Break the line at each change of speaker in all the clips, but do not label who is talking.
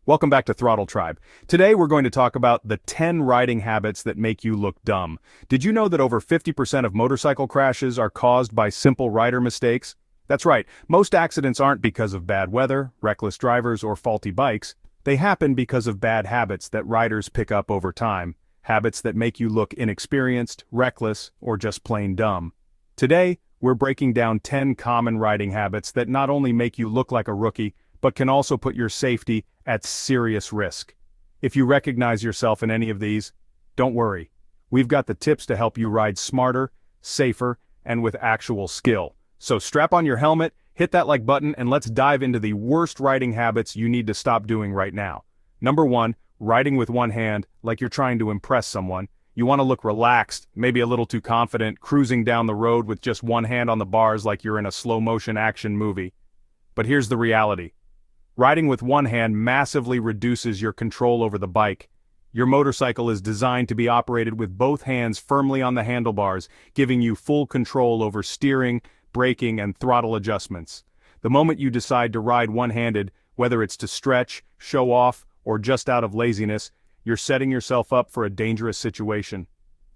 Welcome back to Throttle Tribe. Today we're going to talk about the 10 riding habits that make you look dumb. Did you know that over 50% of motorcycle crashes are caused by simple rider mistakes? That's right, most accidents aren't because of bad weather, reckless drivers, or faulty bikes. They happen because of bad habits that riders pick up over time. Habits that make you look inexperienced, reckless, or just plain dumb. Today, we're breaking down 10 common riding habits that not only make you look like a rookie, but can also put your safety at serious risk. If you recognize yourself in any of these, don't worry. We've got the tips to help you ride smarter, safer, and with actual skill. So strap on your helmet, hit that like button, and let's dive into the worst riding habits you need to stop doing right now. Number 1, riding with one hand like you're trying to impress someone. You want to look relaxed, maybe a little too confident, cruising down the road with just one hand on the bars like you're in a slow-motion action movie. But here's the reality. Riding with one hand massively reduces your control over the bike. Your motorcycle is designed to be operated with both hands firmly on the handlebars, giving you full control over steering, braking, and throttle adjustments. The moment you decide to ride one-handed, whether it's to stretch, show off, or just out of laziness, you're setting yourself up for a dangerous situation.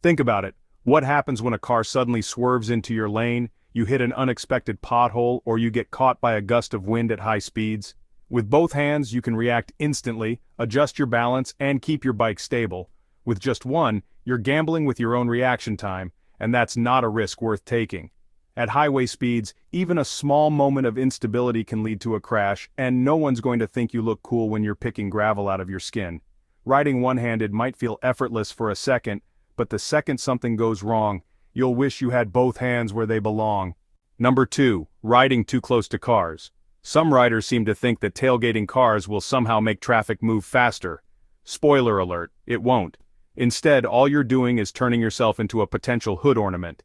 Think about it. What happens when a car suddenly swerves into your lane, you hit an unexpected pothole, or you get caught by a gust of wind at high speeds? With both hands, you can react instantly, adjust your balance, and keep your bike stable. With just one, you're gambling with your own reaction time, and that's not a risk worth taking. At highway speeds, even a small moment of instability can lead to a crash, and no one's going to think you look cool when you're picking gravel out of your skin. Riding one-handed might feel effortless for a second, but the second something goes wrong, you'll wish you had both hands where they belong. Number 2, riding too close to cars. Some riders seem to think that tailgating cars will somehow make traffic move faster. Spoiler alert, it won't. Instead, all you're doing is turning yourself into a potential hood ornament.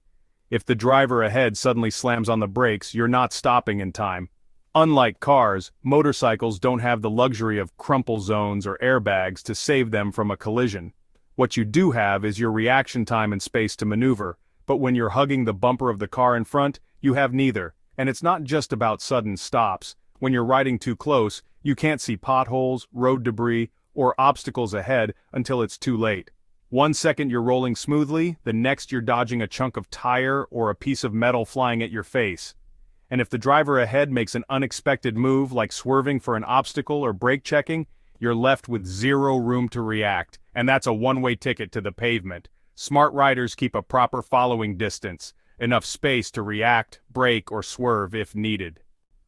If the driver ahead suddenly slams on the brakes, you're not stopping in time. Unlike cars, motorcycles don't have the luxury of crumple zones or airbags to save them from a collision. What you do have is your reaction time and space to maneuver, but when you're hugging the bumper of the car in front, you have neither. And it's not just about sudden stops. When you're riding too close, you can't see potholes, road debris, or obstacles ahead until it's too late. One second you're rolling smoothly, the next you're dodging a chunk of tire or a piece of metal flying at your face. And if the driver ahead makes an unexpected move like swerving for an obstacle or brake checking, you're left with zero room to react, and that's a one-way ticket to the pavement. Smart riders keep a proper following distance. Enough space to react, brake, or swerve if needed.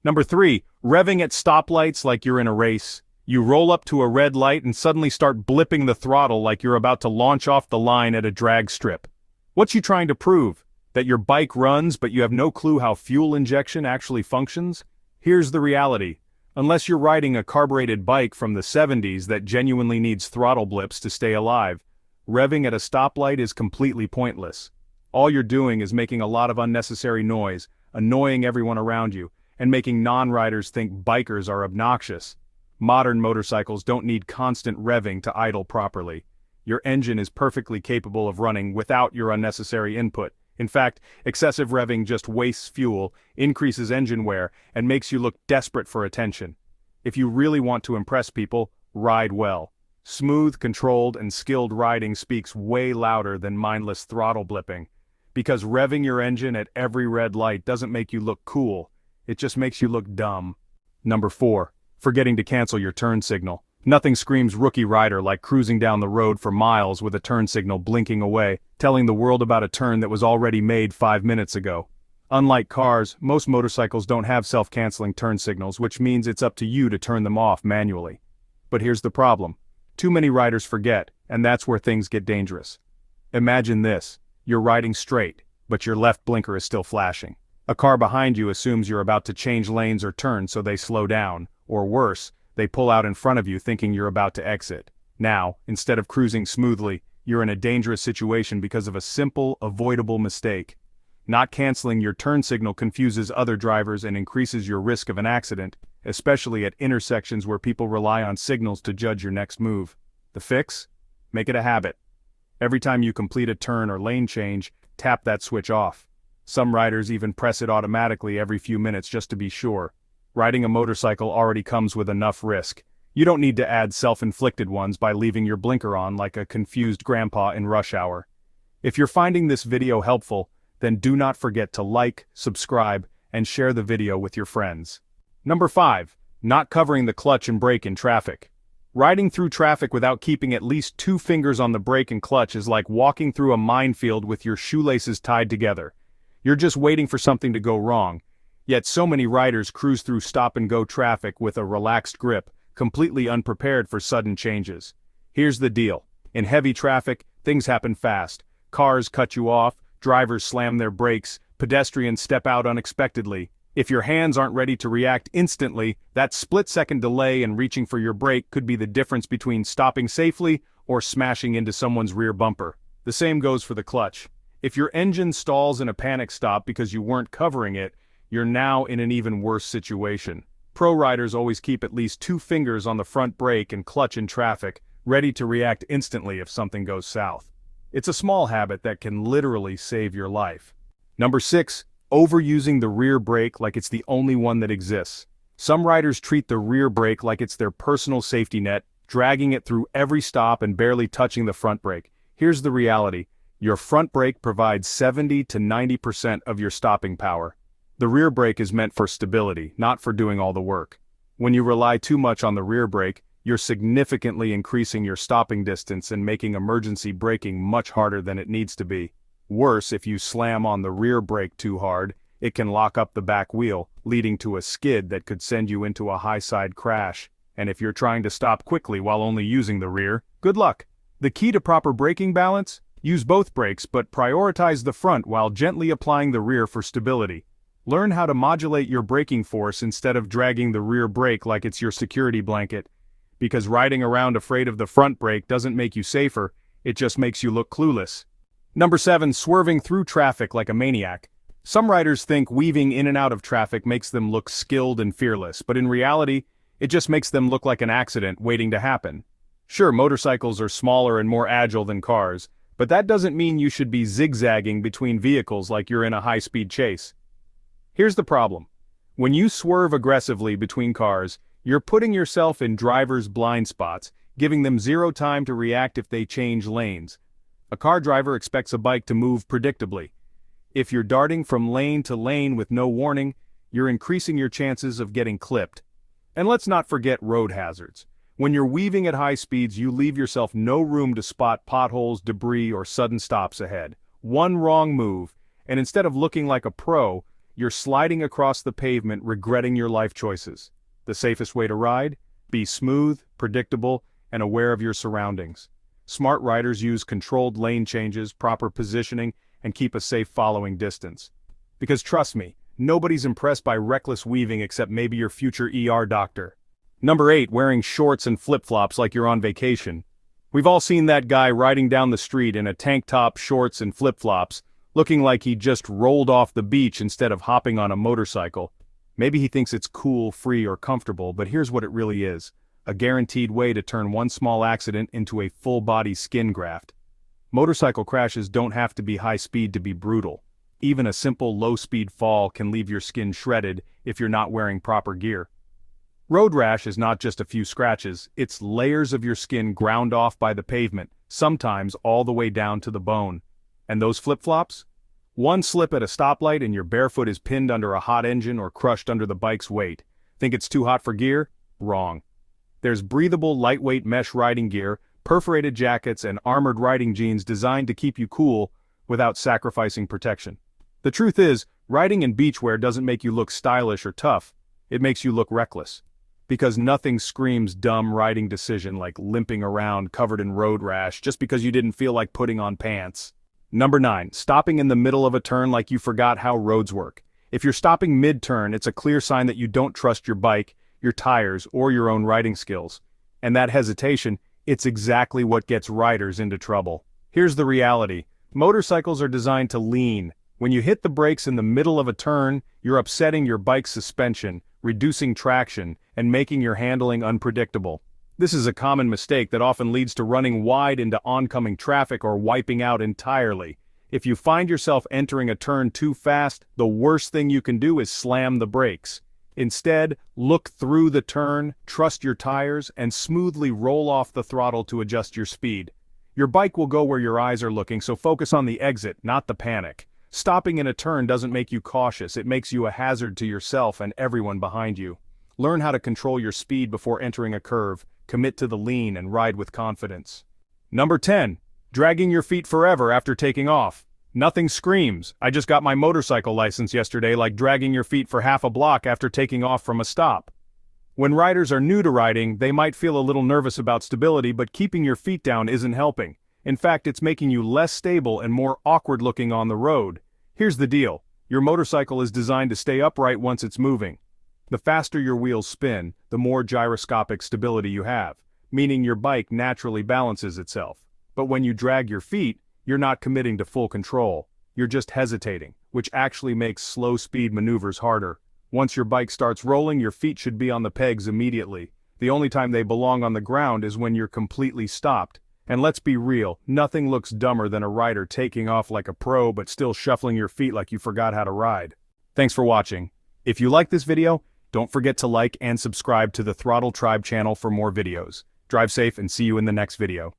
Number 3, revving at stoplights like you're in a race. You roll up to a red light and suddenly start blipping the throttle like you're about to launch off the line at a drag strip. What's you trying to prove? That your bike runs but you have no clue how fuel injection actually functions? Here's the reality. Unless you're riding a carbureted bike from the 70s that genuinely needs throttle blips to stay alive, revving at a stoplight is completely pointless. All you're doing is making a lot of unnecessary noise, annoying everyone around you, and making non-riders think bikers are obnoxious. Modern motorcycles don't need constant revving to idle properly. Your engine is perfectly capable of running without your unnecessary input. In fact, excessive revving just wastes fuel, increases engine wear, and makes you look desperate for attention. If you really want to impress people, ride well. Smooth, controlled, and skilled riding speaks way louder than mindless throttle blipping. Because revving your engine at every red light doesn't make you look cool, it just makes you look dumb. Number 4, forgetting to cancel your turn signal. Nothing screams rookie rider like cruising down the road for miles with a turn signal blinking away, telling the world about a turn that was already made 5 minutes ago. Unlike cars, most motorcycles don't have self-canceling turn signals, which means it's up to you to turn them off manually. But here's the problem. Too many riders forget, and that's where things get dangerous. Imagine this. You're riding straight, but your left blinker is still flashing. A car behind you assumes you're about to change lanes or turn, so they slow down, or worse, they pull out in front of you thinking you're about to exit. Now, instead of cruising smoothly, you're in a dangerous situation because of a simple, avoidable mistake. Not canceling your turn signal confuses other drivers and increases your risk of an accident, especially at intersections where people rely on signals to judge your next move. The fix? Make it a habit. Every time you complete a turn or lane change, tap that switch off. Some riders even press it automatically every few minutes just to be sure. Riding a motorcycle already comes with enough risk. You don't need to add self-inflicted ones by leaving your blinker on like a confused grandpa in rush hour. If you're finding this video helpful, then do not forget to like, subscribe, and share the video with your friends. Number 5. Not covering the clutch and brake in traffic. Riding through traffic without keeping at least 2 fingers on the brake and clutch is like walking through a minefield with your shoelaces tied together. You're just waiting for something to go wrong. Yet so many riders cruise through stop-and-go traffic with a relaxed grip, completely unprepared for sudden changes. Here's the deal. In heavy traffic, things happen fast. Cars cut you off, drivers slam their brakes, pedestrians step out unexpectedly. If your hands aren't ready to react instantly, that split-second delay in reaching for your brake could be the difference between stopping safely or smashing into someone's rear bumper. The same goes for the clutch. If your engine stalls in a panic stop because you weren't covering it, you're now in an even worse situation. Pro riders always keep at least 2 fingers on the front brake and clutch in traffic, ready to react instantly if something goes south. It's a small habit that can literally save your life. Number 6. Overusing the rear brake like it's the only one that exists. Some riders treat the rear brake like it's their personal safety net, dragging it through every stop and barely touching the front brake. Here's the reality. Your front brake provides 70 to 90% of your stopping power. The rear brake is meant for stability, not for doing all the work. When you rely too much on the rear brake, you're significantly increasing your stopping distance and making emergency braking much harder than it needs to be. Worse, if you slam on the rear brake too hard, it can lock up the back wheel, leading to a skid that could send you into a high-side crash. And if you're trying to stop quickly while only using the rear, good luck. The key to proper braking balance? Use both brakes but prioritize the front while gently applying the rear for stability. Learn how to modulate your braking force instead of dragging the rear brake like it's your security blanket. Because riding around afraid of the front brake doesn't make you safer, it just makes you look clueless. Number 7. Swerving through traffic like a maniac. Some riders think weaving in and out of traffic makes them look skilled and fearless, but in reality, it just makes them look like an accident waiting to happen. Sure, motorcycles are smaller and more agile than cars, but that doesn't mean you should be zigzagging between vehicles like you're in a high-speed chase. Here's the problem. When you swerve aggressively between cars, you're putting yourself in drivers' blind spots, giving them zero time to react if they change lanes. A car driver expects a bike to move predictably. If you're darting from lane to lane with no warning, you're increasing your chances of getting clipped. And let's not forget road hazards. When you're weaving at high speeds, you leave yourself no room to spot potholes, debris, or sudden stops ahead. One wrong move, and instead of looking like a pro, you're sliding across the pavement regretting your life choices. The safest way to ride? Be smooth, predictable, and aware of your surroundings. Smart riders use controlled lane changes, proper positioning, and keep a safe following distance. Because trust me, nobody's impressed by reckless weaving except maybe your future ER doctor. Number 8. Wearing shorts and flip-flops like you're on vacation. We've all seen that guy riding down the street in a tank top, shorts, and flip-flops, looking like he just rolled off the beach instead of hopping on a motorcycle. Maybe he thinks it's cool, free, or comfortable, but here's what it really is. A guaranteed way to turn one small accident into a full-body skin graft. Motorcycle crashes don't have to be high speed to be brutal. Even a simple low-speed fall can leave your skin shredded if you're not wearing proper gear. Road rash is not just a few scratches, it's layers of your skin ground off by the pavement, sometimes all the way down to the bone. And those flip-flops? One slip at a stoplight and your barefoot is pinned under a hot engine or crushed under the bike's weight. Think it's too hot for gear? Wrong. There's breathable, lightweight mesh riding gear, perforated jackets, and armored riding jeans designed to keep you cool without sacrificing protection. The truth is, riding in beachwear doesn't make you look stylish or tough. It makes you look reckless. Because nothing screams dumb riding decision like limping around covered in road rash just because you didn't feel like putting on pants. Number 9. Stopping in the middle of a turn like you forgot how roads work. If you're stopping mid-turn, it's a clear sign that you don't trust your bike, your tires, or your own riding skills. And that hesitation, it's exactly what gets riders into trouble. Here's the reality. Motorcycles are designed to lean. When you hit the brakes in the middle of a turn, you're upsetting your bike's suspension, reducing traction, and making your handling unpredictable. This is a common mistake that often leads to running wide into oncoming traffic or wiping out entirely. If you find yourself entering a turn too fast, the worst thing you can do is slam the brakes. Instead, look through the turn, trust your tires, and smoothly roll off the throttle to adjust your speed. Your bike will go where your eyes are looking, so focus on the exit, not the panic. Stopping in a turn doesn't make you cautious, it makes you a hazard to yourself and everyone behind you. Learn how to control your speed before entering a curve, commit to the lean, and ride with confidence. Number 10. Dragging your feet forever after taking off. Nothing screams, "I just got my motorcycle license yesterday," like dragging your feet for half a block after taking off from a stop. When riders are new to riding, they might feel a little nervous about stability, but keeping your feet down isn't helping. In fact, it's making you less stable and more awkward looking on the road. Here's the deal. Your motorcycle is designed to stay upright once it's moving. The faster your wheels spin, the more gyroscopic stability you have, meaning your bike naturally balances itself. But when you drag your feet, you're not committing to full control. You're just hesitating, which actually makes slow speed maneuvers harder. Once your bike starts rolling, your feet should be on the pegs immediately. The only time they belong on the ground is when you're completely stopped. And let's be real, nothing looks dumber than a rider taking off like a pro but still shuffling your feet like you forgot how to ride. Thanks for watching. If you like this video, don't forget to like and subscribe to the Throttle Tribe channel for more videos. Drive safe and see you in the next video.